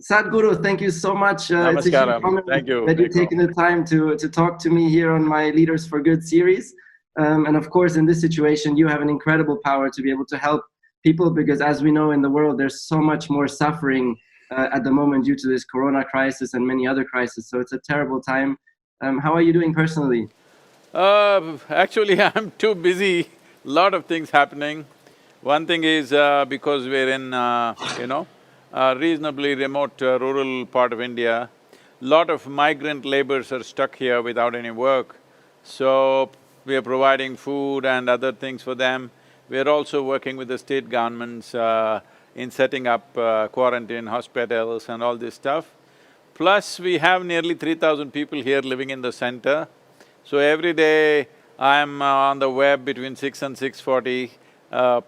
Sadhguru, thank you so much. It's a huge Namaskaram. honor Thank you, that you've Nico. taken the time to talk to me here on my Leaders for Good series. And of course, in this situation, you have an incredible power to be able to help people because, as we know in the world, there's so much more suffering at the moment due to this corona crisis and many other crises. So it's a terrible time. How are you doing personally? Actually, I'm too busy, lot of things happening. One thing is, because we're in, a reasonably remote rural part of India, lot of migrant laborers are stuck here without any work. So, we are providing food and other things for them. We are also working with the state governments in setting up quarantine hospitals and all this stuff. Plus, we have nearly 3,000 people here living in the center. So every day I'm on the web between 6 and 6:40,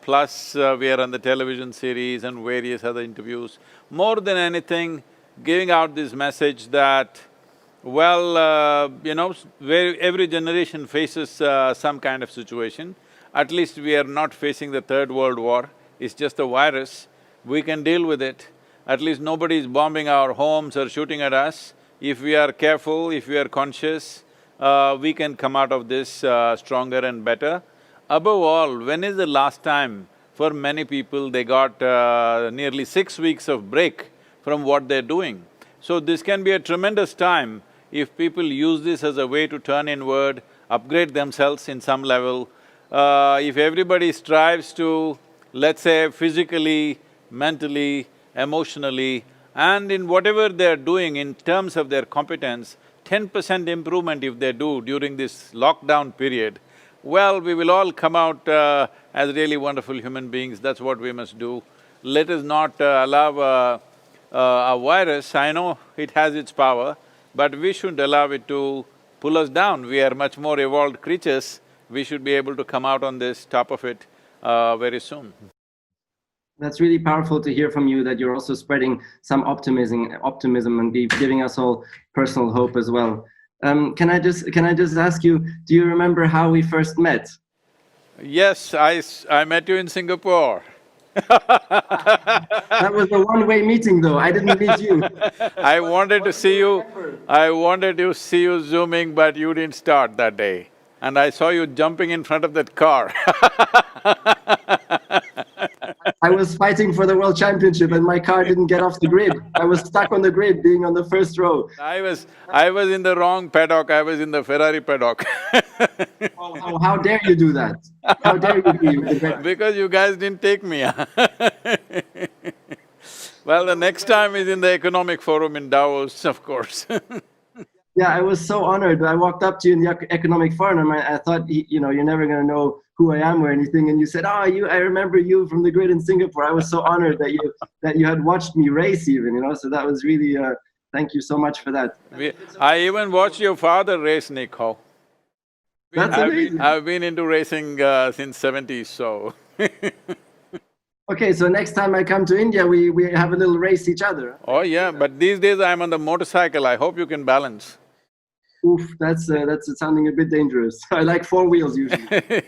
plus we are on the television series and various other interviews. More than anything, giving out this message that, well, where every generation faces some kind of situation. At least we are not facing the Third World War, it's just a virus, we can deal with it. At least nobody is bombing our homes or shooting at us. If we are careful, if we are conscious, we can come out of this stronger and better. Above all, when is the last time for many people they got nearly 6 weeks of break from what they're doing? So this can be a tremendous time if people use this as a way to turn inward, upgrade themselves in some level. If everybody strives to, let's say, physically, mentally, emotionally, and in whatever they're doing in terms of their competence, 10% improvement if they do during this lockdown period, well, we will all come out as really wonderful human beings, that's what we must do. Let us not allow a virus, I know it has its power, but we shouldn't allow it to pull us down. We are much more evolved creatures, we should be able to come out on this, top of it, very soon. That's really powerful to hear from you that you're also spreading some optimism and giving us all personal hope as well. Can I just ask you, do you remember how we first met? Yes, I met you in Singapore. That was a one-way meeting though, I didn't meet you. I wanted to see you… I wanted to see you zooming, but you didn't start that day. And I saw you jumping in front of that car. I was fighting for the world championship and my car didn't get off the grid. I was stuck on the grid being on the first row. I was in the wrong paddock, I was in the Ferrari paddock. Oh, how dare you do that? How dare you be… Because you guys didn't take me. Well, the next time is in the economic forum in Davos, of course. Yeah, I was so honored. I walked up to you in the economic forum and I thought, you're never gonna know who I am or anything. And you said, I remember you from the grid in Singapore. I was so honored that you had watched me race even, so that was really… thank you so much for that. I even watched your father race, Nico. That's amazing. I've been into racing since '70s, so Okay, so next time I come to India, we have a little race each other. Oh yeah, but these days I'm on the motorcycle, I hope you can balance. Oof, that's sounding a bit dangerous. I like 4 wheels usually.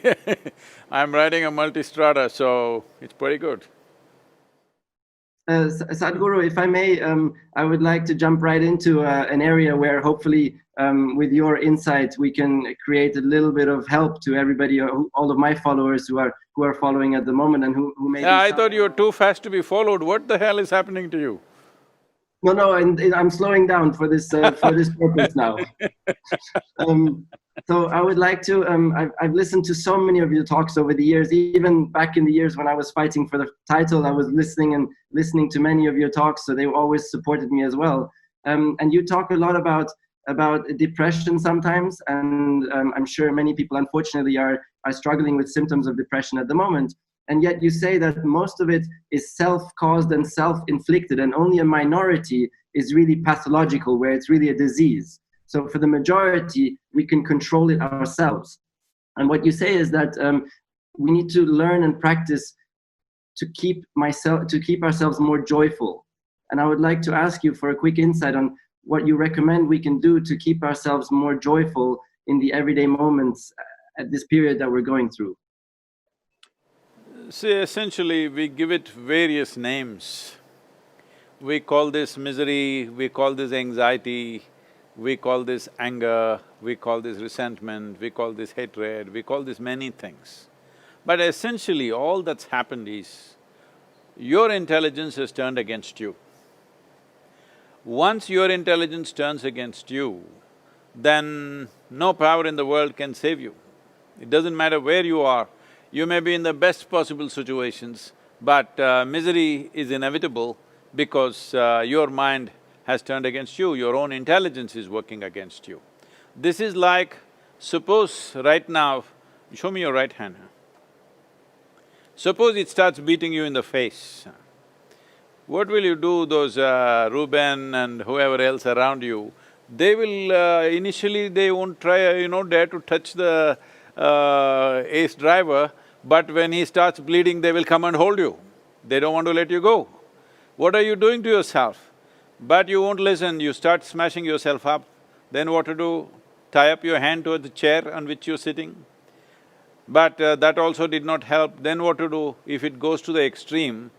I'm riding a multistrada, so it's pretty good. Sadhguru, if I may, I would like to jump right into an area where hopefully with your insight we can create a little bit of help to everybody, all of my followers who are following at the moment and who may… Yeah, I thought you were too fast to be followed, what the hell is happening to you? No, and I'm slowing down for this purpose now. So I would like to… I've listened to so many of your talks over the years, even back in the years when I was fighting for the title, I was listening to many of your talks, so they always supported me as well. And you talk a lot about depression sometimes, and I'm sure many people unfortunately are struggling with symptoms of depression at the moment. And yet you say that most of it is self-caused and self-inflicted, and only a minority is really pathological, where it's really a disease. So for the majority, we can control it ourselves. And what you say is that we need to learn and practice to keep ourselves more joyful. And I would like to ask you for a quick insight on what you recommend we can do to keep ourselves more joyful in the everyday moments at this period that we're going through. See, essentially we give it various names. We call this misery, we call this anxiety, we call this anger, we call this resentment, we call this hatred, we call this many things. But essentially, all that's happened is, your intelligence has turned against you. Once your intelligence turns against you, then no power in the world can save you. It doesn't matter where you are, you may be in the best possible situations, but misery is inevitable because your mind has turned against you, your own intelligence is working against you. This is like, suppose right now, show me your right hand. Suppose it starts beating you in the face. What will you do? Those Reuben and whoever else around you, they will initially they won't try, dare to touch the ace driver, but when he starts bleeding, they will come and hold you. They don't want to let you go. What are you doing to yourself? But you won't listen, you start smashing yourself up. Then what to do? Tie up your hand to the chair on which you're sitting. But that also did not help. Then what to do? If it goes to the extreme,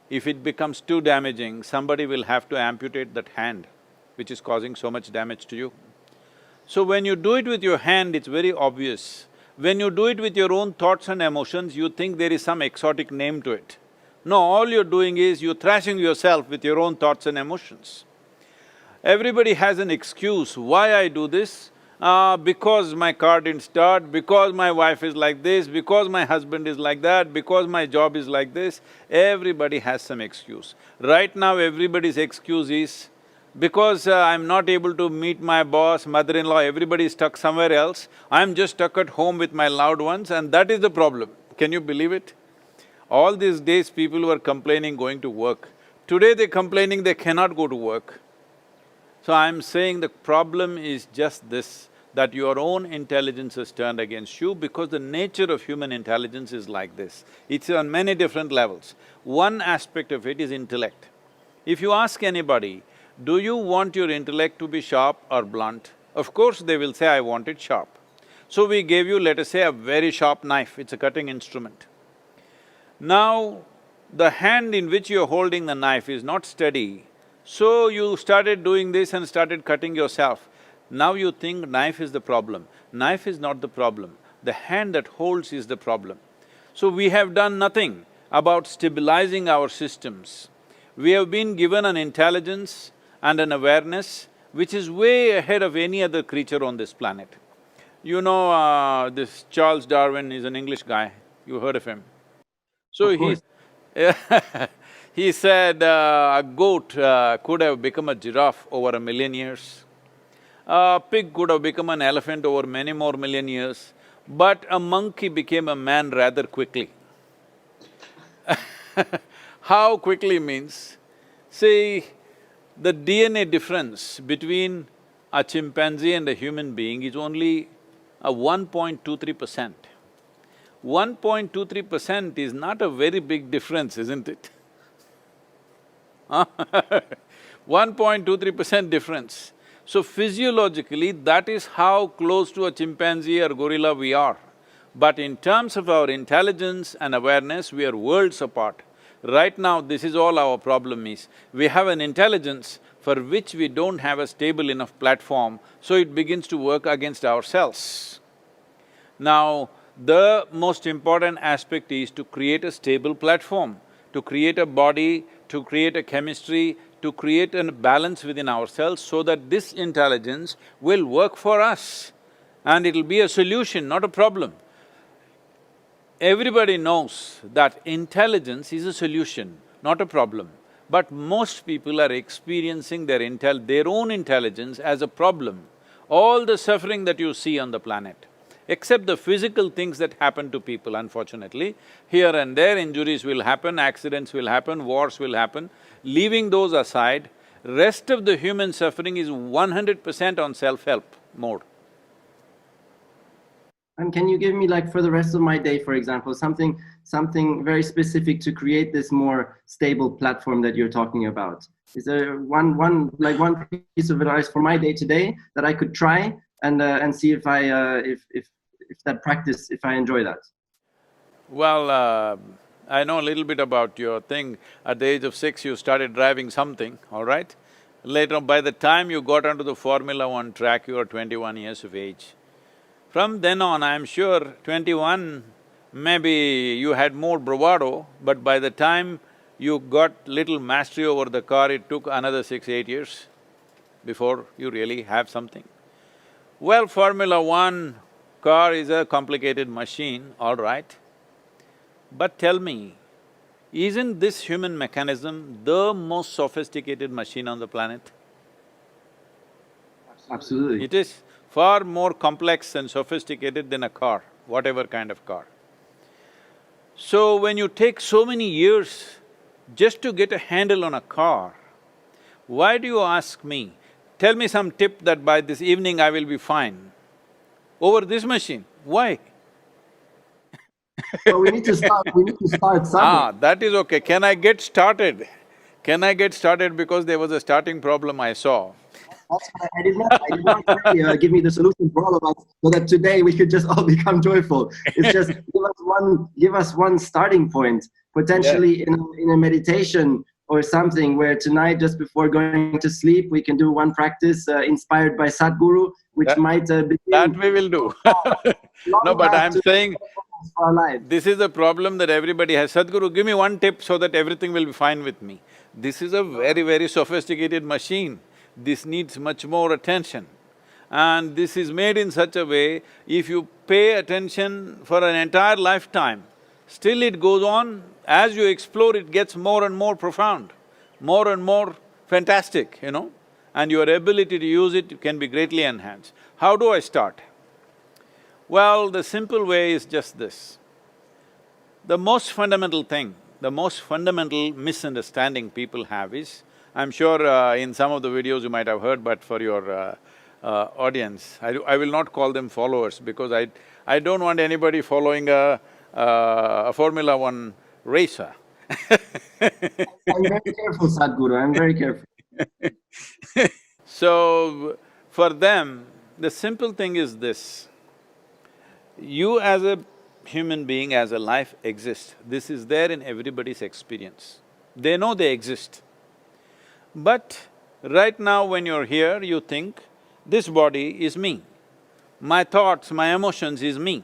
if it becomes too damaging, somebody will have to amputate that hand, which is causing so much damage to you. So when you do it with your hand, it's very obvious. When you do it with your own thoughts and emotions, you think there is some exotic name to it. No, all you're doing is you're thrashing yourself with your own thoughts and emotions. Everybody has an excuse, why I do this? Because my car didn't start, because my wife is like this, because my husband is like that, because my job is like this. Everybody has some excuse. Right now everybody's excuse is, because I'm not able to meet my boss, mother-in-law, everybody is stuck somewhere else, I'm just stuck at home with my loved ones and that is the problem. Can you believe it? All these days people were complaining going to work. Today they're complaining they cannot go to work. So I'm saying the problem is just this, that your own intelligence has turned against you because the nature of human intelligence is like this. It's on many different levels. One aspect of it is intellect. If you ask anybody, do you want your intellect to be sharp or blunt? Of course they will say, I want it sharp. So we gave you, let us say, a very sharp knife, it's a cutting instrument. Now, the hand in which you're holding the knife is not steady, so you started doing this and started cutting yourself. Now you think knife is the problem. Knife is not the problem, the hand that holds is the problem. So we have done nothing about stabilizing our systems. We have been given an intelligence and an awareness which is way ahead of any other creature on this planet. You know, this Charles Darwin is an English guy, you heard of him. So he said a goat could have become a giraffe over 1,000,000 years. A pig could have become an elephant over many more million years, but a monkey became a man rather quickly. How quickly means, see, the DNA difference between a chimpanzee and a human being is only a 1.23%. 1.23% is not a very big difference, isn't it? 1.23% difference. So physiologically, that is how close to a chimpanzee or gorilla we are. But in terms of our intelligence and awareness, we are worlds apart. Right now, this is all our problem is. We have an intelligence for which we don't have a stable enough platform, so it begins to work against ourselves. Now, the most important aspect is to create a stable platform, to create a body, to create a chemistry, to create a balance within ourselves so that this intelligence will work for us and it'll be a solution, not a problem. Everybody knows that intelligence is a solution, not a problem. But most people are experiencing their own intelligence as a problem. All the suffering that you see on the planet, except the physical things that happen to people, unfortunately, here and there injuries will happen, accidents will happen, wars will happen. Leaving those aside, rest of the human suffering is 100% on self-help mode. And can you give me, like, for the rest of my day, for example, something very specific to create this more stable platform that you're talking about? Is there one piece of advice for my day today that I could try and see if I enjoy that? Well, I know a little bit about your thing. At the age of 6, you started driving something, all right? Later on, by the time you got onto the Formula One track, you were 21 years of age. From then on, I'm sure 21, maybe you had more bravado, but by the time you got little mastery over the car, it took another 6, 8 years before you really have something. Well, Formula One car is a complicated machine, all right. But tell me, isn't this human mechanism the most sophisticated machine on the planet? Absolutely. It is far more complex and sophisticated than a car, whatever kind of car. So when you take so many years just to get a handle on a car, why do you ask me, tell me some tip that by this evening I will be fine? Over this machine, why? So we need to start somewhere. That is okay. Can I get started? Can I get started because there was a starting problem I saw. That's why I did not say, give me the solution for all of us, so that today we could just all become joyful. It's just give us one starting point, potentially in a meditation or something, where tonight, just before going to sleep, we can do one practice inspired by Sadguru, which might begin… That we will do. No, but I'm saying, for our lives. this is the problem that everybody has. Sadhguru, give me one tip so that everything will be fine with me. This is a very, very sophisticated machine. This needs much more attention. And this is made in such a way, if you pay attention for an entire lifetime, still it goes on, as you explore it gets more and more profound, more and more fantastic, and your ability to use it can be greatly enhanced. How do I start? Well, the simple way is just this. The most fundamental thing, the most fundamental misunderstanding people have is, I'm sure in some of the videos you might have heard, but for your audience, I will not call them followers because I don't want anybody following a Formula One racer. I'm very careful, Sadhguru, I'm very careful. So, for them, the simple thing is this. You as a human being, as a life exists. This is there in everybody's experience. They know they exist. But right now when you're here, you think, this body is me. My thoughts, my emotions is me.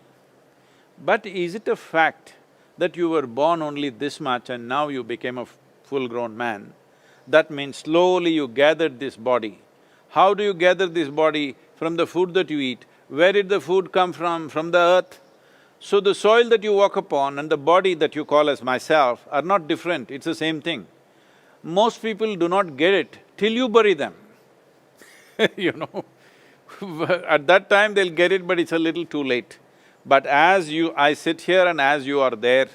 But is it a fact that you were born only this much and now you became a full-grown man? That means slowly you gathered this body. How do you gather this body? From the food that you eat. Where did the food come from? From the earth. So the soil that you walk upon and the body that you call as myself are not different, it's the same thing. Most people do not get it till you bury them. At that time they'll get it, but it's a little too late. But I sit here and as you are there,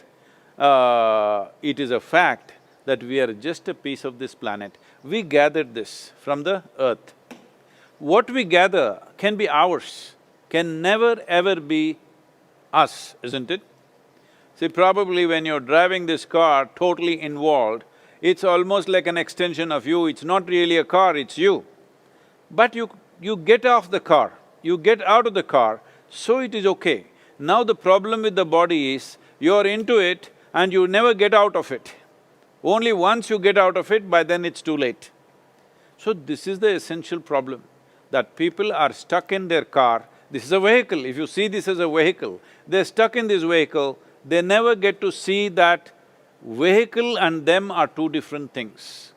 it is a fact that we are just a piece of this planet. We gathered this from the earth. What we gather can be ours, can never ever be us, isn't it? See, probably when you're driving this car totally involved, it's almost like an extension of you, it's not really a car, it's you. But you get off the car, you get out of the car, so it is okay. Now the problem with the body is, you're into it and you never get out of it. Only once you get out of it, by then it's too late. So this is the essential problem, that people are stuck in their car. This is a vehicle, if you see this as a vehicle, they're stuck in this vehicle, they never get to see that vehicle and them are two different things.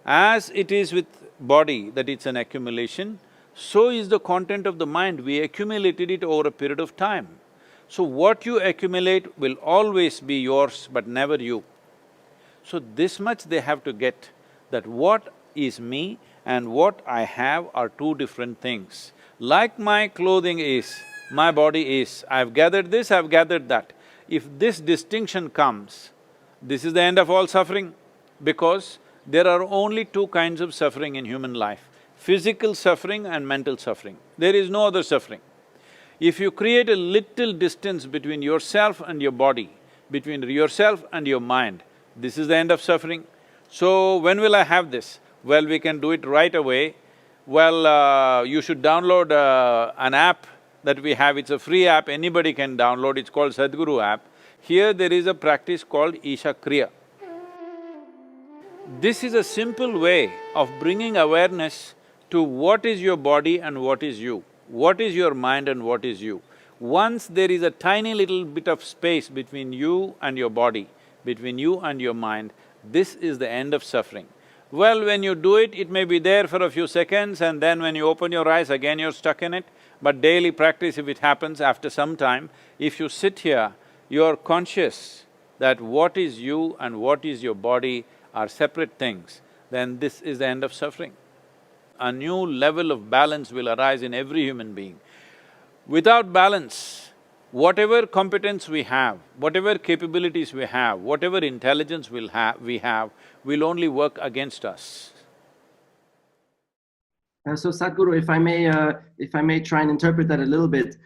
As it is with body, that it's an accumulation, so is the content of the mind, we accumulated it over a period of time. So what you accumulate will always be yours but never you. So this much they have to get, that what is me and what I have are two different things. Like my clothing is, my body is, I've gathered this, I've gathered that. If this distinction comes, this is the end of all suffering, because there are only two kinds of suffering in human life, physical suffering and mental suffering. There is no other suffering. If you create a little distance between yourself and your body, between yourself and your mind, this is the end of suffering. So when will I have this? Well, we can do it right away. Well, you should download an app that we have, it's a free app, anybody can download, it's called Sadguru app. Here there is a practice called Isha Kriya. This is a simple way of bringing awareness to what is your body and what is you, what is your mind and what is you. Once there is a tiny little bit of space between you and your body, between you and your mind, this is the end of suffering. Well, when you do it, it may be there for a few seconds and then when you open your eyes, again you're stuck in it. But daily practice, if it happens after some time, if you sit here, you're conscious that what is you and what is your body are separate things, then this is the end of suffering. A new level of balance will arise in every human being. Without balance, whatever competence we have, whatever capabilities we have, whatever intelligence we have, will only work against us. So Sadhguru, if I may try and interpret that a little bit,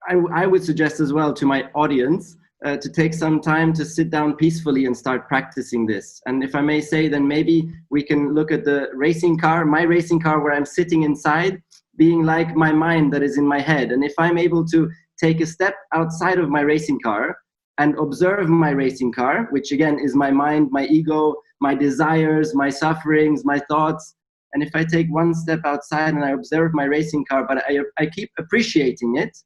I would suggest as well to my audience to take some time to sit down peacefully and start practicing this. And if I may say, then maybe we can look at the racing car, my racing car where I'm sitting inside, being like my mind that is in my head. And if I'm able to take a step outside of my racing car and observe my racing car, which again is my mind, my ego, my desires, my sufferings, my thoughts, and if I take one step outside and I observe my racing car, but I keep appreciating it,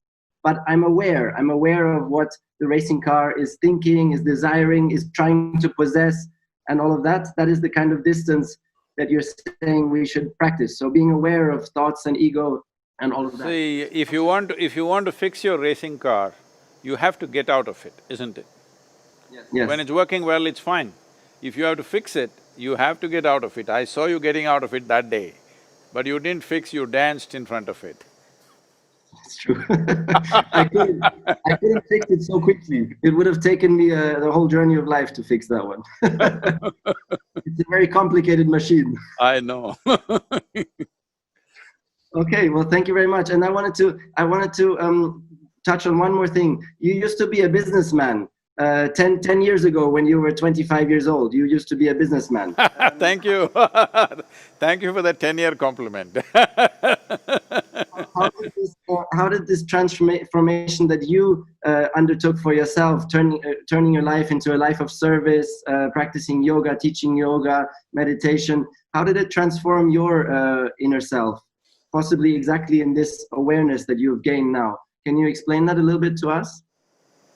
but I'm aware of what the racing car is thinking, is desiring, is trying to possess, and all of that, that is the kind of distance that you're saying we should practice. So being aware of thoughts and ego and all of that. See, if you want to fix your racing car, you have to get out of it, isn't it? Yes. When it's working well, it's fine. If you have to fix it, you have to get out of it. I saw you getting out of it that day, but you didn't fix, you danced in front of it. It's true. I couldn't fix it so quickly. It would have taken me the whole journey of life to fix that one. It's a very complicated machine. I know. Okay, well, thank you very much. And I wanted to touch on one more thing. You used to be a businessman 10 years ago when you were 25 years old. You used to be a businessman. Thank you. Thank you for that 10-year compliment. How did this transformation that you undertook for yourself, turning your life into a life of service, practicing yoga, teaching yoga, meditation, how did it transform your inner self? Possibly exactly in this awareness that you've gained now. Can you explain that a little bit to us?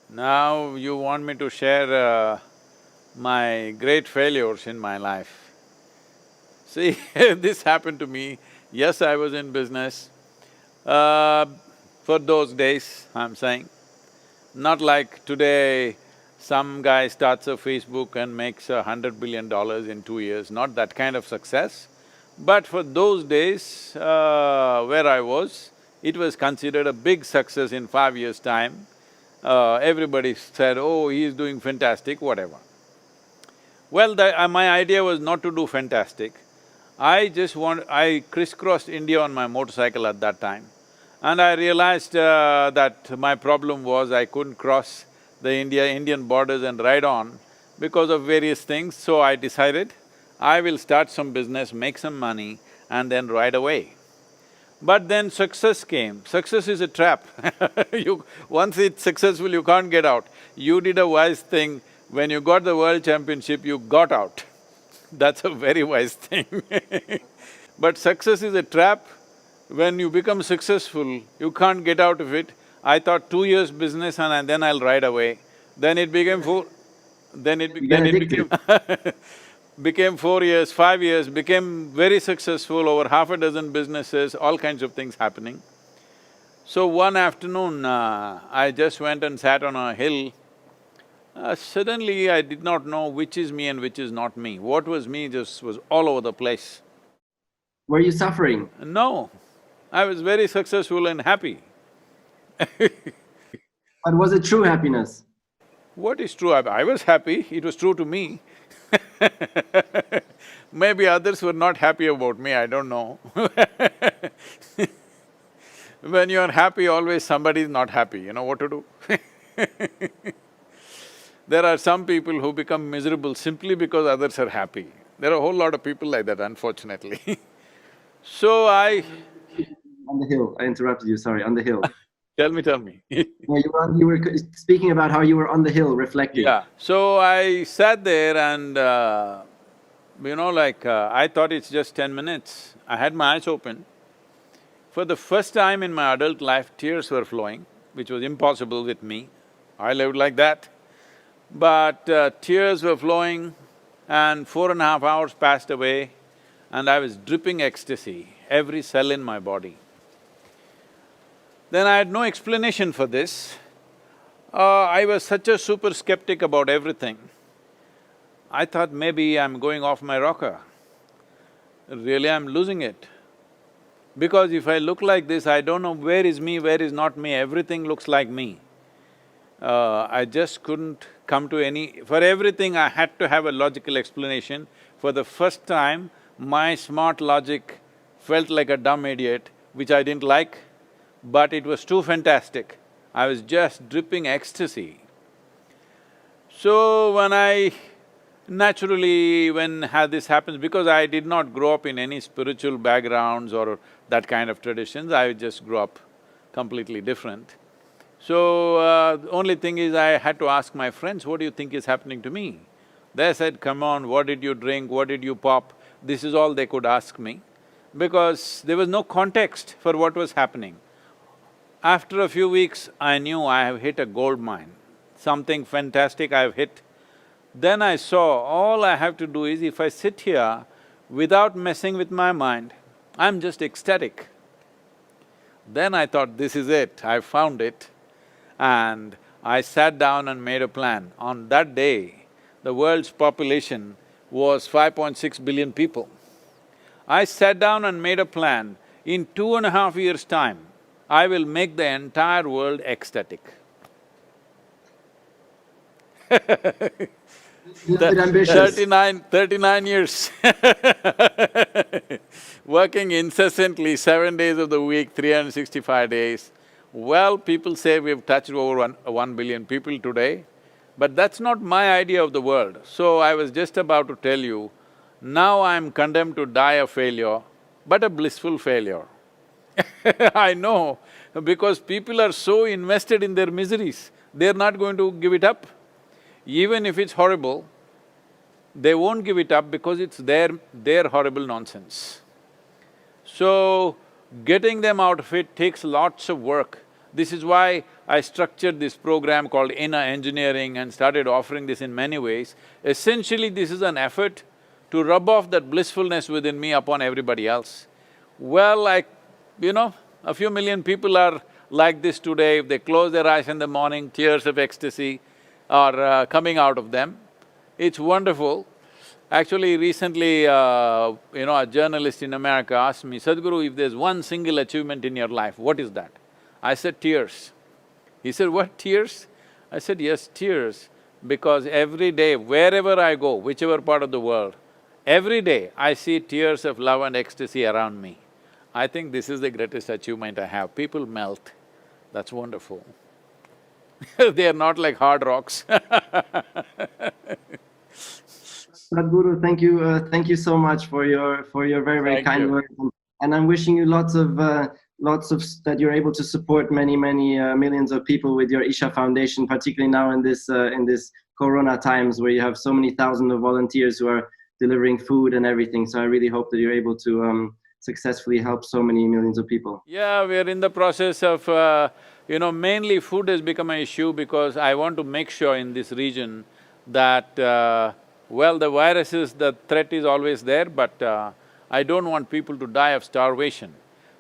Now you want me to share my great failures in my life. See, this happened to me. Yes, I was in business. For those days, I'm saying. Not like today, some guy starts a Facebook and makes $100 billion in 2 years, not that kind of success. But for those days, where I was, it was considered a big success in 5 years' time. Everybody said, oh, he is doing fantastic, whatever. Well, my idea was not to do fantastic. I crisscrossed India on my motorcycle at that time. And I realized that my problem was I couldn't cross the Indian borders and ride on because of various things. So I decided I will start some business, make some money and then ride away. But then success came. Success is a trap. Once it's successful, you can't get out. You did a wise thing. When you got the world championship, you got out. That's a very wise thing. But success is a trap. When you become successful, you can't get out of it. I thought 2 years business and then I'll ride away. Then it became became 4 years, 5 years, became very successful, over half a dozen businesses, all kinds of things happening. So one afternoon, I just went and sat on a hill. Suddenly I did not know which is me and which is not me. What was me just was all over the place. Were you suffering? No, I was very successful and happy. But was it true happiness? What is true? I was happy, it was true to me. Maybe others were not happy about me, I don't know. When you're happy, always somebody is not happy, you know what to do. There are some people who become miserable simply because others are happy. There are a whole lot of people like that, unfortunately. So On the hill, I interrupted you, sorry, on the hill. Tell me, tell me. Yeah, you were speaking about how you were on the hill reflecting. Yeah, so I sat there and, I thought it's just 10 minutes. I had my eyes open. For the first time in my adult life, tears were flowing, which was impossible with me. I lived like that. But tears were flowing and 4.5 hours passed away and I was dripping ecstasy, every cell in my body. Then I had no explanation for this. I was such a super skeptic about everything. I thought maybe I'm going off my rocker. Really, I'm losing it. Because if I look like this, I don't know where is me, where is not me, everything looks like me. I just couldn't come to any… For everything I had to have a logical explanation. For the first time, my smart logic felt like a dumb idiot, which I didn't like, but it was too fantastic. I was just dripping ecstasy. So naturally, when this happens, because I did not grow up in any spiritual backgrounds or that kind of traditions, I just grew up completely different. So, the only thing is I had to ask my friends, what do you think is happening to me? They said, come on, what did you drink, what did you pop? This is all they could ask me, because there was no context for what was happening. After a few weeks, I knew I have hit a gold mine, something fantastic I have hit. Then I saw all I have to do is if I sit here without messing with my mind, I'm just ecstatic. Then I thought, this is it, I found it. And I sat down and made a plan. On that day, the world's population was 5.6 billion people. I sat down and made a plan, in 2.5 years' time, I will make the entire world ecstatic. Ambitious. 39 years working incessantly, 7 days of the week, 365 days. Well, people say we've touched over 1 billion people today, but that's not my idea of the world. So I was just about to tell you, now I'm condemned to die a failure, but a blissful failure. I know, because people are so invested in their miseries, they're not going to give it up. Even if it's horrible, they won't give it up because it's their horrible nonsense. So, getting them out of it takes lots of work. This is why I structured this program called Inner Engineering and started offering this in many ways. Essentially, this is an effort to rub off that blissfulness within me upon everybody else. Well, a few million people are like this today. If they close their eyes in the morning, tears of ecstasy are coming out of them. It's wonderful. Actually, recently, a journalist in America asked me, Sadhguru, if there's one single achievement in your life, what is that? I said, tears. He said, what, tears? I said, yes, tears, because every day, wherever I go, whichever part of the world, every day I see tears of love and ecstasy around me. I think this is the greatest achievement I have. People melt, that's wonderful. They are not like hard rocks. Sadhguru, thank you so much for your very, very kind words, and I'm wishing you lots of that you're able to support many millions of people with your Isha Foundation, particularly now in this Corona times where you have so many thousands of volunteers who are delivering food and everything. So I really hope that you're able to successfully help so many millions of people. Yeah, we're in the process of mainly food has become an issue because I want to make sure in this region that well, the viruses, the threat is always there, but I don't want people to die of starvation.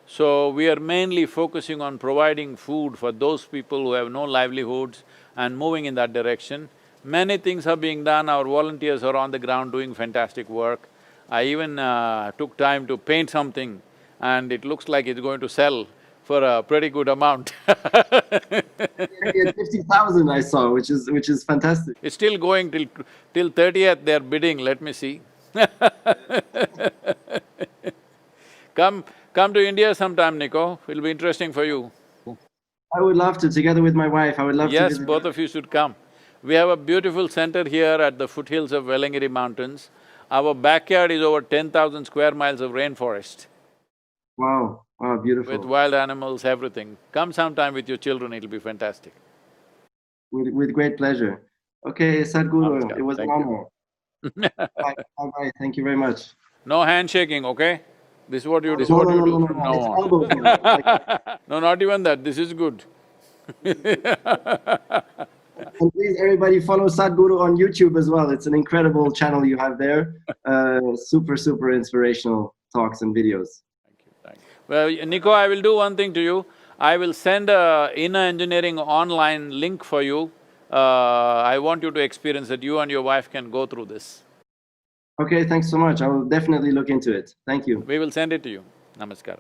So we are mainly focusing on providing food for those people who have no livelihoods and moving in that direction. Many things are being done, our volunteers are on the ground doing fantastic work. I even took time to paint something and it looks like it's going to sell for a pretty good amount. 50,000 I saw, which is fantastic. It's still going till 30th, they're bidding, let me see. Come to India sometime, Nico, it'll be interesting for you. I would love to, together with my wife, I would love to Yes, visit. both of you should come. We have a beautiful center here at the foothills of Velangiri Mountains. Our backyard is over 10,000 square miles of rainforest. Wow. Oh, beautiful. with wild animals, everything. Come sometime with your children, it'll be fantastic. With great pleasure. Okay, Sadhguru, Namaskar. it was an Thank you. honor. Bye. Bye. Thank you very much. No handshaking, okay? This is what you No, no, no, do no, from no. now It's on. elbows now. Like, No, not even that, this is good. and please, everybody, follow Sadhguru on YouTube as well. It's an incredible channel you have there. Super inspirational talks and videos. Thank you. Well, Nico, I will do one thing to you. I will send a inner engineering online link for you. I want you to experience that you and your wife can go through this. Okay, thanks so much. I will definitely look into it. Thank you. We will send it to you. Namaskaram.